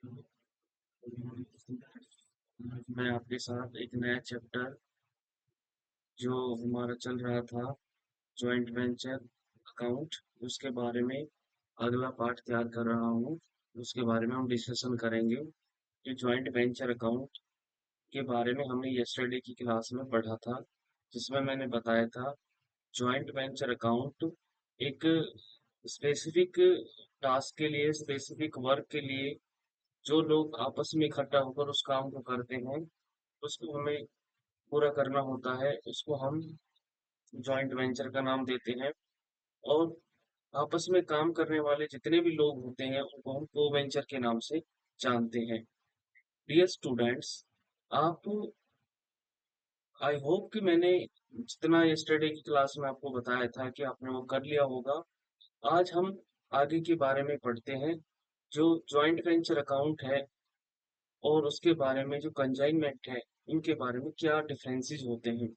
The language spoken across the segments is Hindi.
मैं आपके साथ एक नया चैप्टर जो हमारा चल रहा था जॉइंट वेंचर अकाउंट उसके बारे में अगला पार्ट तैयार कर रहा हूँ। उसके बारे में हम डिस्कशन करेंगे। ये जॉइंट वेंचर अकाउंट के बारे में हमने यस्टरडे की क्लास में पढ़ा था, जिसमें मैंने बताया था जॉइंट वेंचर अकाउंट एक स्पेसिफिक टास्क के लिए, स्पेसिफिक वर्क के लिए जो लोग आपस में इकट्ठा होकर उस काम को करते हैं, उसको हमें पूरा करना होता है। उसको हम जॉइंट वेंचर का नाम देते हैं। और आपस में काम करने वाले जितने भी लोग होते हैं उनको हम को वेंचर के नाम से जानते हैं। डियर स्टूडेंट्स, आप आई होप कि मैंने जितना यस्टरडे की क्लास में आपको बताया था कि आपने वो कर लिया होगा। आज हम आगे के बारे में पढ़ते हैं, जो जॉइंट वेंचर अकाउंट है और उसके बारे में जो कंजाइनमेंट है, इनके बारे में क्या डिफरेंसेस होते हैं।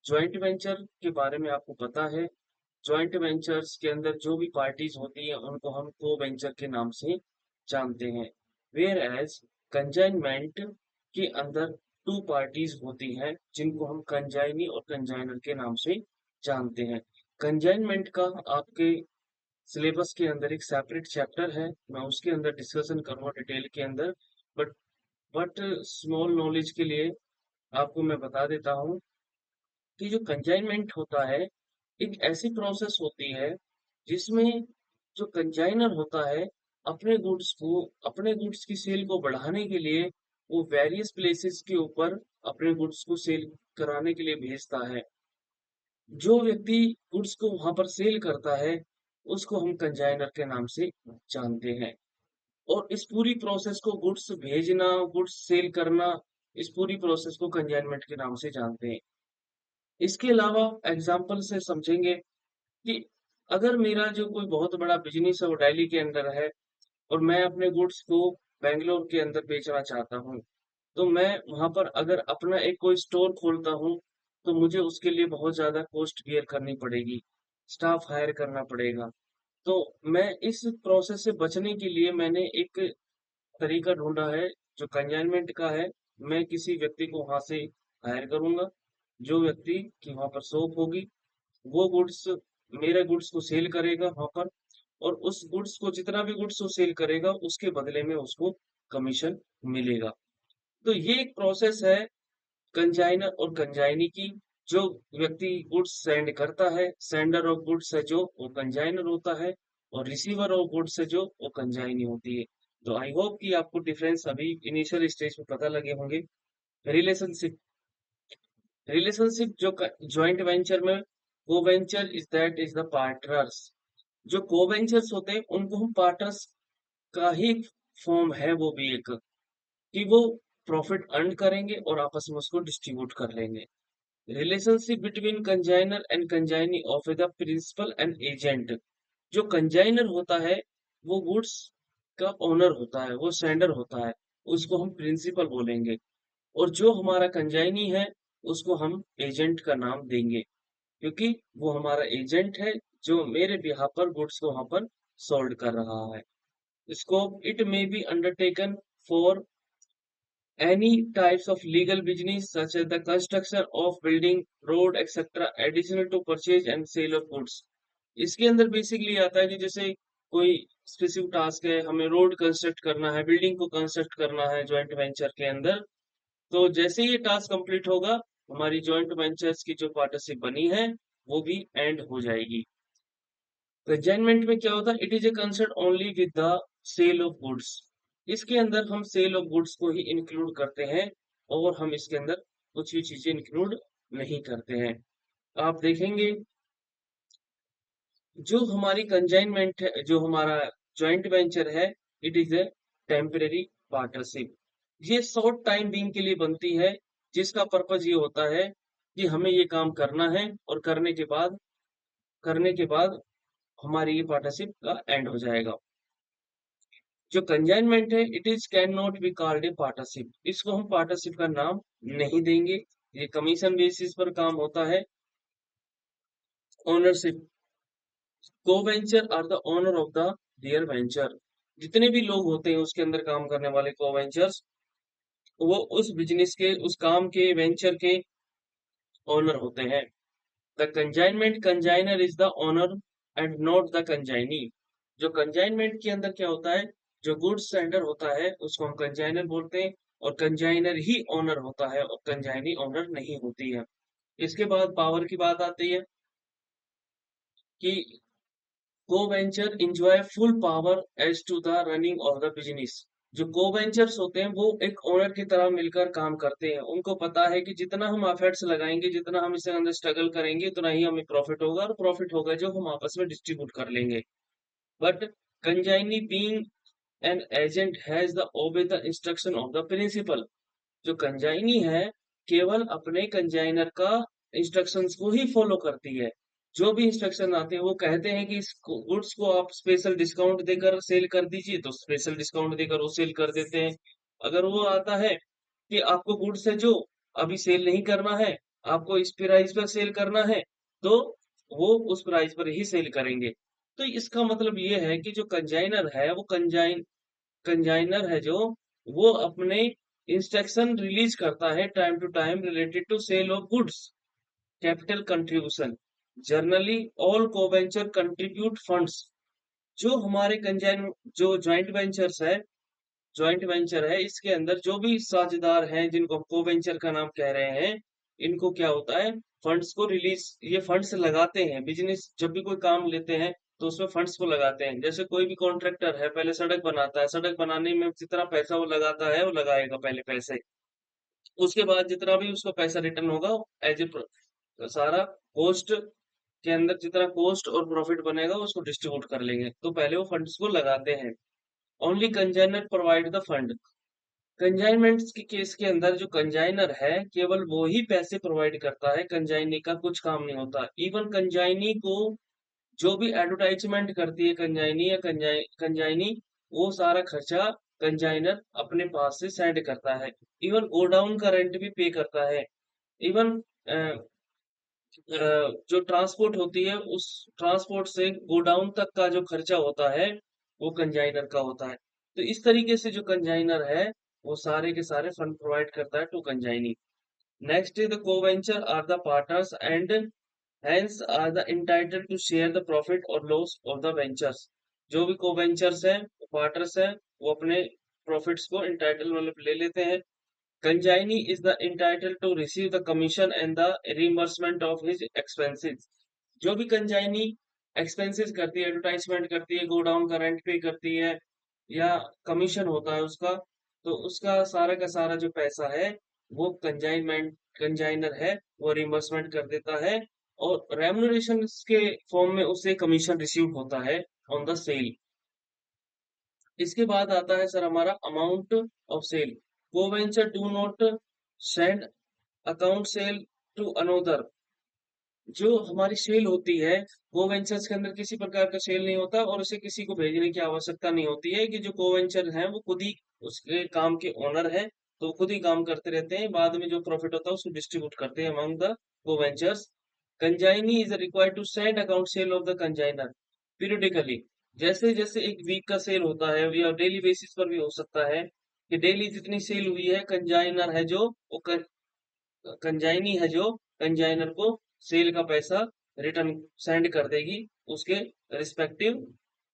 जॉइंट वेंचर के बारे में आपको पता है, जॉइंट वेंचर्स के अंदर जो भी पार्टीज होती हैं उनको हम को वेंचर के नाम से जानते हैं। वेयर एज कंजाइनमेंट के अंदर टू पार्टीज होती हैं जिनको हम कंजाइनी और कंजाइनर के नाम से जानते हैं। कंजाइनमेंट का आपके सिलेबस के अंदर एक सेपरेट चैप्टर है, मैं उसके अंदर डिस्कशन करूंगा डिटेल के अंदर। बट बट स्मॉल नॉलेज के लिए आपको मैं बता देता हूँ कि जो कंजाइनमेंट होता है एक ऐसी प्रोसेस होती है जिसमें जो कंजाइनर होता है अपने गुड्स की सेल को बढ़ाने के लिए वो वेरियस प्लेसेस के ऊपर अपने गुड्स को सेल कराने के लिए भेजता है। जो व्यक्ति गुड्स को वहां पर सेल करता है उसको हम कंजाइनर के नाम से जानते हैं। और इस पूरी प्रोसेस को गुड्स भेजना, गुड्स सेल करना, इस पूरी प्रोसेस को कंजाइनमेंट के नाम से जानते हैं। इसके अलावा एग्जाम्पल से समझेंगे कि अगर मेरा जो कोई बहुत बड़ा बिजनेस है वो दिल्ली के अंदर है और मैं अपने गुड्स को बेंगलोर के अंदर बेचना चाहता हूँ, तो मैं वहां पर अगर अपना एक कोई स्टोर खोलता हूँ तो मुझे उसके लिए बहुत ज्यादा कॉस्ट बियर करनी पड़ेगी, स्टाफ हायर करना पड़ेगा। तो मैं इस प्रोसेस से बचने के लिए मैंने एक तरीका ढूंढा है जो कंजाइनमेंट का है। मैं किसी व्यक्ति को वहां से हायर करूंगा, जो व्यक्ति की वहां पर शॉप होगी, वो गुड्स मेरे गुड्स को सेल करेगा वहां पर। और उस गुड्स को जितना भी गुड्स वो सेल करेगा उसके बदले में उसको कमीशन मिलेगा। तो ये एक प्रोसेस है कंजाइनर और कंजाइनी की। जो व्यक्ति गुड्स सेंड करता है, सेंडर ऑफ गुड्स है जो वो कंजाइनर होता है, और रिसीवर ऑफ गुड्स है जो वो कंजाइनी होती है। तो आई होप कि आपको डिफरेंस अभी इनिशियल स्टेज में पता लगे होंगे। रिलेशनशिप रिलेशनशिप जो जॉइंट वेंचर में को venture is that is the partners. जो को वेंचर्स होते हैं उनको हम पार्टनर्स का ही फॉर्म है, वो भी एक कि वो प्रॉफिट अर्न करेंगे और आपस में उसको डिस्ट्रीब्यूट कर लेंगे। Relationship between consignor and consignee of the principal and agent. जो कंजाइनर होता है वो गुड्स का ओनर होता है, वो सेंडर होता है, उसको हम प्रिंसिपल बोलेंगे। और जो हमारा कंजाइनी है उसको हम एजेंट का नाम देंगे, क्योंकि वो हमारा एजेंट है जो मेरे बिहाफ पर गुड्स को वहां पर सोल्ड कर रहा है। Scope it may be undertaken for any types of legal business such as the construction of building, road, etc. additional to purchase and sale of goods। इसके अंदर बेसिकली आता है कि जैसे कोई स्पेसिफिक टास्क है, हमें रोड कंस्ट्रक्ट करना है, बिल्डिंग को कंस्ट्रक्ट करना है जॉइंट वेंचर के अंदर। तो जैसे ही ये टास्क कंप्लीट होगा हमारी जॉइंट वेंचर्स की जो पार्टनरशिप बनी है वो भी एंड हो जाएगी। कंजाइनमेंट में क्या होता है, it is a concern only with the sale of goods. इसके अंदर हम सेल ऑफ गुड्स को ही इंक्लूड करते हैं और हम इसके अंदर कुछ भी चीजें इंक्लूड नहीं करते हैं। आप देखेंगे जो हमारी कंजाइनमेंट है, जो हमारा जॉइंट वेंचर है, it is A temporary partnership. ये शॉर्ट टाइम बीइंग के लिए बनती है, जिसका पर्पज ये होता है कि हमें ये काम करना है और करने के बाद हमारी ये पार्टनरशिप का एंड हो जाएगा। जो कंजाइनमेंट है it is can not be called a partnership, इसको हम पार्टनरशिप का नाम नहीं देंगे। ये कमीशन बेसिस पर काम होता है। Ownership, co venture are the owner of the their venture. जितने भी लोग होते हैं उसके अंदर काम करने वाले को वेंचर्स, वो उस बिजनेस के, उस काम के, वेंचर के ओनर होते हैं। The consignment consignor is the owner and not the consignee. जो कंजाइनमेंट के अंदर क्या होता है, जो गुड्स सेंडर होता है उसको हम कंजाइनर बोलते हैं, और कंजाइनर ही ओनर होता है और कंजाइनी ओनर नहीं होती है। इसके बाद पावर की बात आती है कि co-venture enjoy full power as to the running of the business। जो co-ventures होते हैं वो एक ओनर की तरह मिलकर काम करते हैं। उनको पता है कि जितना हम एफर्ट्स लगाएंगे, जितना हम इसके अंदर स्ट्रगल करेंगे, उतना ही हमें प्रॉफिट होगा, और प्रॉफिट होगा जो हम आपस में डिस्ट्रीब्यूट कर लेंगे। But consignee being an agent has the obey the instruction of the principal. जो कंजाइनी है केवल अपने कंजाइनर का इंस्ट्रक्शंस को ही फॉलो करती है। जो भी इंस्ट्रक्शन आते हैं वो कहते हैं कि इस गुड्स को आप स्पेशल डिस्काउंट देकर सेल कर दीजिए, तो स्पेशल डिस्काउंट देकर वो सेल कर देते हैं। अगर वो आता है कि आपको गुड्स है जो अभी सेल नहीं करना है, आपको इस प्राइस पर सेल करना है, तो वो उस प्राइस पर ही सेल करेंगे। तो इसका मतलब ये है कि जो कंजाइनर है वो कंजाइनर है जो, वो अपने इंस्ट्रक्शन रिलीज करता है time to time related to sale of goods. Capital contribution, generally all coventure contribute funds. जो हमारे कंजाइन, जो जॉइंट वेंचर्स है, जॉइंट वेंचर है, इसके अंदर जो भी साझेदार हैं जिनको हम को-वेंचर का नाम कह रहे हैं, इनको क्या होता है, फंड्स को रिलीज, ये फंड्स लगाते हैं। बिजनेस जब भी कोई काम लेते हैं तो उसमें फंड्स को लगाते हैं। जैसे कोई भी कॉन्ट्रैक्टर है पहले सड़क बनाता है, सड़क बनाने में जितना पैसा वो लगाता है वो लगाएगा पहले पैसे, उसके बाद जितना भी उसको पैसा रिटर्न होगा एज ए सारा कॉस्ट के अंदर जितना कॉस्ट और प्रॉफिट बनेगा उसको डिस्ट्रीब्यूट कर लेंगे, तो पहले वो फंड्स को लगाते हैं। Only consignor provide the fund. Consignments के केस के अंदर जो कंजाइनर है केवल वो ही पैसे प्रोवाइड करता है, कंजाइनी का कुछ काम नहीं होता। इवन कंजाइनी को जो भी एडवर्टाइजमेंट करती है कंजाइनी या कंजाइनी, वो सारा खर्चा कंजाइनर अपने पास से सेंड करता है। इवन गोडाउन का रेंट भी पे करता है। इवन जो ट्रांसपोर्ट होती है उस ट्रांसपोर्ट से गोडाउन तक का जो खर्चा होता है वो कंजाइनर का होता है। तो इस तरीके से जो कंजाइनर है वो सारे के सारे फंड प्रोवाइड करता है to consignee. Next is the coventure are the partners and hence are the entitled to share the profit or loss of the ventures। जो भी co-ventures हैं, पार्टनर्स हैं, वो अपने प्रॉफिट्स को इंटाइटल मतलब ले लेते हैं। Consignee is the entitled to receive the commission and the reimbursement of his expenses। जो भी कंजाइनी एक्सपेंसेस करती है, एडवर्टाइजमेंट करती है, गोडाउन का रेंट पे करती है, या कमीशन होता है उसका, तो उसका सारा का सारा जो पैसा है वो कंजाइनर है वो रिimbursement कर देता है, और रेम्युनरेशन के फॉर्म में उससे कमीशन रिसीव होता है ऑन द सेल। इसके बाद आता है सर हमारा amount of sale. Coventure do not send account sale to another. जो हमारी सेल होती है कोवेंचर्स के अंदर किसी प्रकार का सेल नहीं होता, और उसे किसी को भेजने की आवश्यकता नहीं होती है, कि जो कोवेंचर है वो खुद ही उसके काम के ओनर है, तो खुद ही काम करते रहते हैं, बाद में जो प्रॉफिट होता है उसको डिस्ट्रीब्यूट करते हैं among the coventures. Consignee is required to send account sale of the consignor periodically. जैसे जैसे एक वीक का सेल होता है या डेली बेसिस पर भी हो सकता है कि डेली जितनी सेल हुई है, कंजाइनर है जो वो कंजाइनी है जो कंजाइनर को सेल का पैसा रिटर्न सेंड कर देगी उसके रिस्पेक्टिव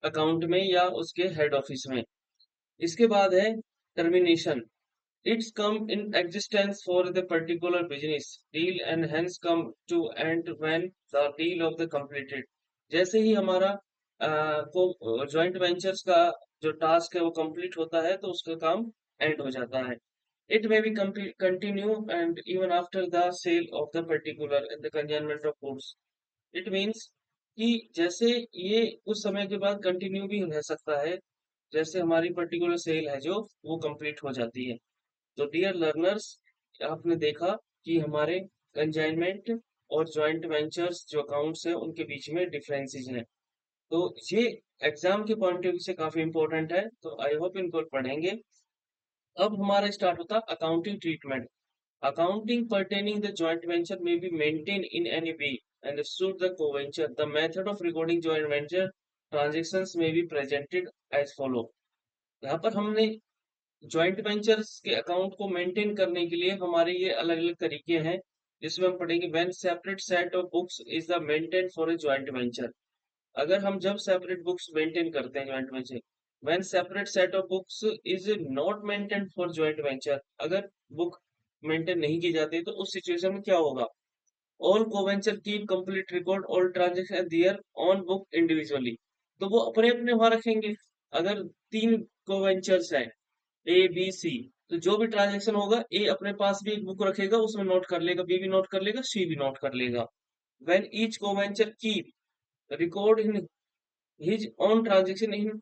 अकाउंट में या उसके हेड ऑफिस में। इसके बाद है termination. It's come in existence for the particular business deal and hence come to end when the deal of the completed. जैसे ही हमारा को जॉइंट वेंचर्स का जो टास्क है वो कंप्लीट होता है तो उसका काम एंड हो जाता है। It may be continue and even after the sale of the particular and the consignment of goods। It means कि जैसे ये कुछ समय के बाद कंटिन्यू भी रह सकता है, जैसे हमारी पर्टिकुलर सेल है जो वो कंप्लीट हो जाती है। तो डियर लर्नर्स, आपने देखा कि हमारे कंजाइनमेंट और जॉइंट वेंचर्स जो अकाउंट्स हैं उनके बीच में डिफरेंसेस हैं। तो ये एग्जाम के पॉइंट ऑफ व्यू से काफी इंपॉर्टेंट है, तो आई होप इनको पढ़ेंगे। अब हमारा स्टार्ट होता accounting treatment. Accounting pertaining the joint venture may be maintained in any way and suit the co-venture। The method of recording joint venture transactions may be presented as follow। यहाँ पर हमने जॉइंट वेंचर्स के अकाउंट को मेंटेन करने के लिए हमारे ये अलग अलग तरीके हैं, जिसमें हम पढ़ेंगे when separate set of books is the maintain for a joint venture. अगर हम जब सेपरेट बुक्स मेंटेन करते हैं joint venture, when separate set of books is not maintain for joint venture, अगर बुक मेंटेन नहीं की जाती तो उस सिचुएशन में क्या होगा? All coventure keep complete record all transaction their own book individually, तो वो अपने अपने वहां रखेंगे। अगर तीन कोवेंचर्स हैं ए बी सी, तो जो भी ट्रांजेक्शन होगा ए अपने पास भी एक बुक रखेगा, उसमें नोट कर लेगा, बी भी नोट कर लेगा, सी भी नोट कर लेगा। When each coventure keep record in his own transaction in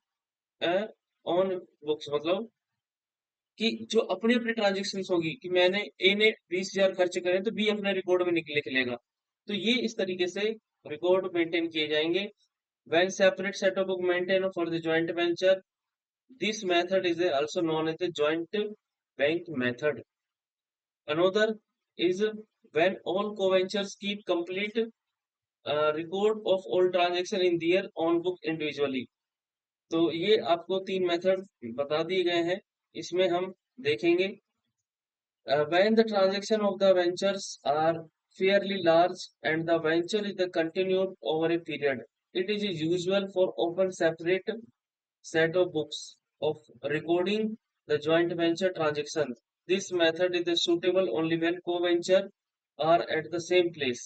own books, मतलब कि जो अपने अपने ट्रांजेक्शन होगी कि मैंने ए ने 20,000 खर्च करे तो बी अपने रिकॉर्ड में लिख लेगा। तो ये इस तरीके से रिकॉर्ड मेंटेन किए जाएंगे। When separate set of book maintain for the joint venture, this method is also known as the joint bank method. Another is when all co-ventures keep complete record of all transaction in their own book individually. तो ये आपको तीन मेथड बता दिए गए हैं, इसमें हम देखेंगे। When the transaction of the ventures are fairly large and the venture is continued over a period, it is usual for open separate set of books of recording the joint venture transaction. This method is suitable only when co-venture are at the same place.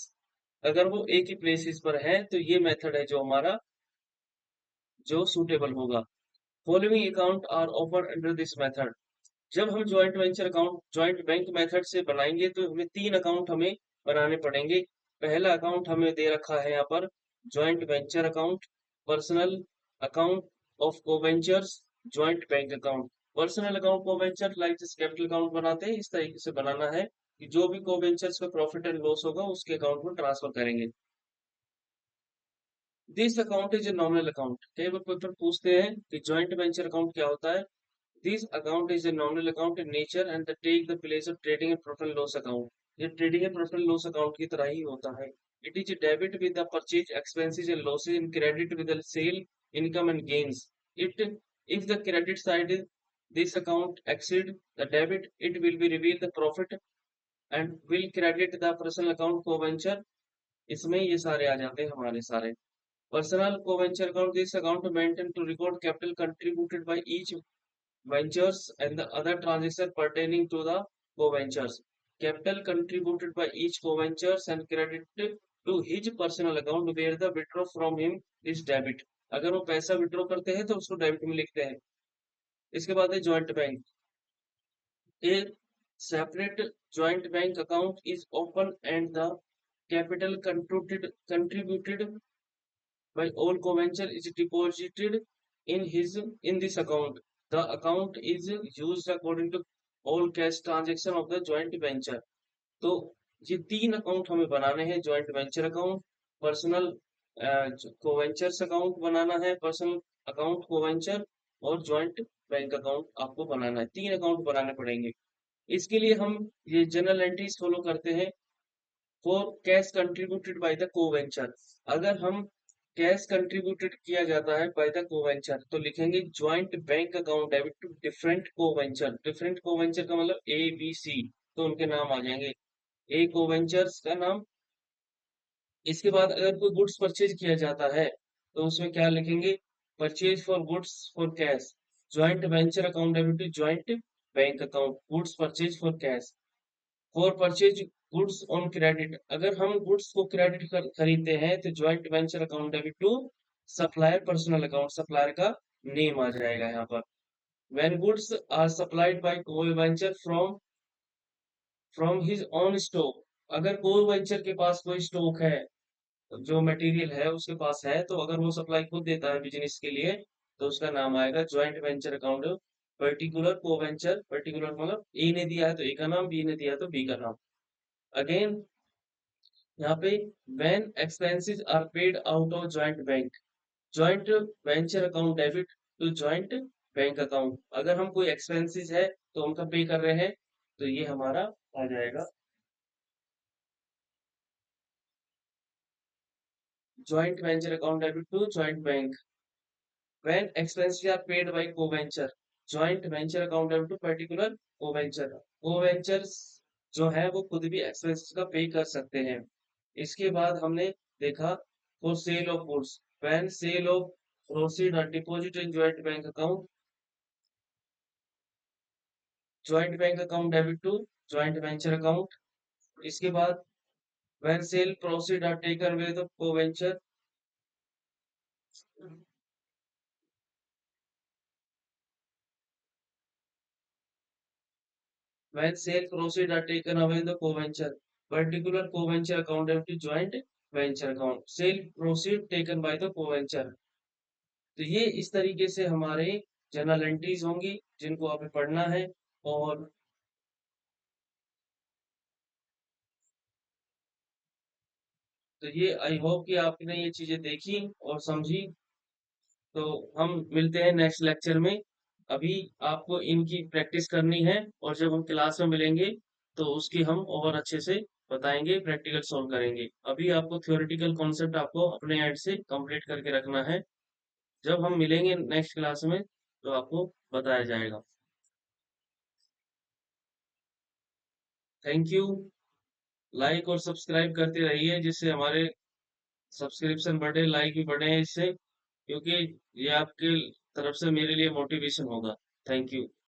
अगर वो एक ही प्लेसेस पर है तो ये मेथड है जो हमारा जो सुटेबल होगा। Following account are open under this method. जब हम joint venture account joint bank method से बनाएंगे तो हमें तीन अकाउंट हमें बनाने पड़ेंगे। पहला अकाउंट हमें दे रखा है यहाँ पर joint venture account, personal account of coventures, joint bank account. Personal account coventure like जैसे कैपिटल अकाउंट बनाते हैं, इस तरीके से बनाना है कि जो भी कोवेंचर्स का प्रॉफिट एंड लॉस होगा उसके अकाउंट में ट्रांसफर करेंगे। This account is a nominal account. कई बार पेपर पूछते हैं कि जॉइंट वेंचर अकाउंट क्या होता है। This account is a nominal account in nature and take the place of trading and profit and loss account. ये trading and profit and loss account की तरह ही होता है। It is debit with the purchase expenses and losses in credit with the sale income and gains. It if the credit side is this account exceed the debit, it will be reveal the profit and will credit the personal account co-venture। इसमें ये सारे आ जाते हैं हमारे सारे। Personal co-venture account, this account maintained to record capital contributed by each ventures and the other transactions pertaining to the co-ventures. Capital contributed by each co-ventures and credited to his personal account where the withdraw from him is debit। अगर वो पैसा विड्रॉ करते हैं तो उसको डेबिट में लिखते हैं। इसके बाद है joint bank. A separate joint bank account is open and the capital contributed by all co-venture is deposited in this account. The account is used according to all cash transaction of the joint venture। तो ये तीन अकाउंट हमें बनाने हैं, joint venture account, personal coventures account बनाना है, पर्सनल अकाउंट कोवेंचर और जॉइंट बैंक अकाउंट आपको बनाना है। तीन अकाउंट बनाने पड़ेंगे। इसके लिए हम ये जनरल एंट्रीज फॉलो करते हैं। For cash contributed by the coventure, अगर हम कैश कंट्रीब्यूटेड किया जाता है बाय द कोवेंचर तो लिखेंगे joint bank account debit to different coventure. Different coventure का मतलब ए बी सी, तो उनके नाम आ जाएंगे, ए कोवेंचर्स का नाम। इसके बाद अगर कोई गुड्स परचेज किया जाता है तो उसमें क्या लिखेंगे? Purchase for goods for cash, joint venture account debit to joint bank account, goods purchase for cash. For purchase goods on credit, अगर हम गुड्स को क्रेडिट खरीदते हैं तो joint venture account debit to supplier personal account, supplier का नेम आ जाएगा यहाँ पर। When goods are supplied by co-venture from his own stock, अगर को-वेंचर के पास कोई स्टॉक है, जो मटेरियल है उसके पास है, तो अगर वो सप्लाई खुद देता है बिजनेस के लिए तो उसका नाम आएगा joint venture account. Particular co-venture, particular मतलब ए ने दिया है तो ए का नाम, बी ने दिया है तो बी का नाम। अगेन यहाँ पे when expenses are paid out of joint bank, joint venture account debit to joint bank account. अगर हम कोई एक्सपेंसेस है तो उनका पे कर रहे हैं तो ये हमारा आ जाएगा joint venture account debit to joint bank. When expenses are paid by co-venture, joint venture account debit to particular coventure. Coventures जो है वो खुद भी एक्सपेंसेस का पे कर सकते हैं। इसके बाद हमने देखा for sale of goods, when sale of proceed are deposit in joint bank account, joint bank account debit to joint venture account. इसके बाद when sale proceed are taken with coventure, when sale proceeds are taken away the co-venture, particular co-venture account to joint venture account, sale proceed taken by the co-venture। तो ये इस तरीके से हमारे जर्नल एंट्रीज होंगी जिनको आपने पढ़ना है। और तो ये आई होप कि आपने ये चीजें देखी और समझी। तो हम मिलते हैं नेक्स्ट लेक्चर में। अभी आपको इनकी प्रैक्टिस करनी है और जब हम क्लास में मिलेंगे तो उसकी हम और अच्छे से बताएंगे, प्रैक्टिकल सॉल्व करेंगे। अभी आपको थ्योरेटिकल कॉन्सेप्ट आपको अपने एंड से कंप्लीट करके रखना है। जब हम मिलेंगे नेक्स्ट क्लास में तो आपको बताया जाएगा। Thank you. लाइक और सब्सक्राइब करते रहिए जिससे हमारे सब्सक्रिप्शन बढ़े, लाइक भी बढ़े इससे, क्योंकि ये आपके तरफ से मेरे लिए मोटिवेशन होगा। Thank you.